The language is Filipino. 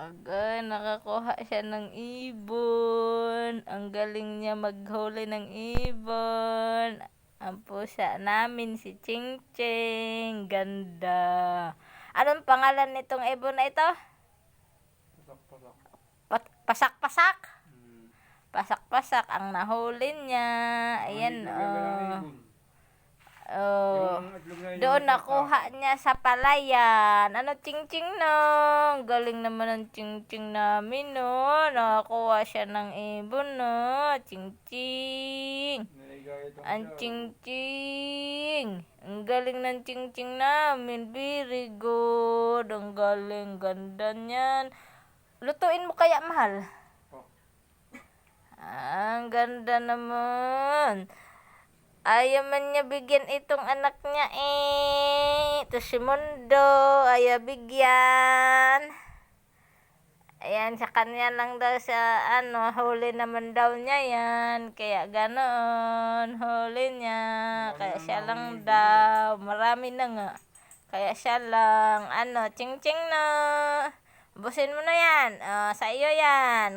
Agay, nakakuha siya ng ibon. Ang galing niya maghuli ng ibon. Ang pusa namin si Ching Ching. Ganda. Anong pangalan nitong ibon na ito? Pasak-pasak. Pasak-pasak ang nahuli niya. Ayan, doon nakuha niya sa palayan. Ano, Ching-Ching no? Galing naman ng Ching-Ching namin, no? Nakakuha siya ng ibon, no? Ching-Ching. Ang Ching-Ching. Ang galing ng Ching-Ching namin. Very good. Ang galing. Ganda niyan. Lutuin mo kaya, mahal? Ang ganda naman. Ayaw man niya bigyan itong anak niya Ito si Mundo. Ayaw bigyan. Ayan, sa kanya lang daw sa huli naman daw niya yan. Kaya ganoon, huli niya. Kaya siya lang daw. Marami na nga. Kaya siya lang. Ching-ching na. Busin mo na yan. Sa iyo yan.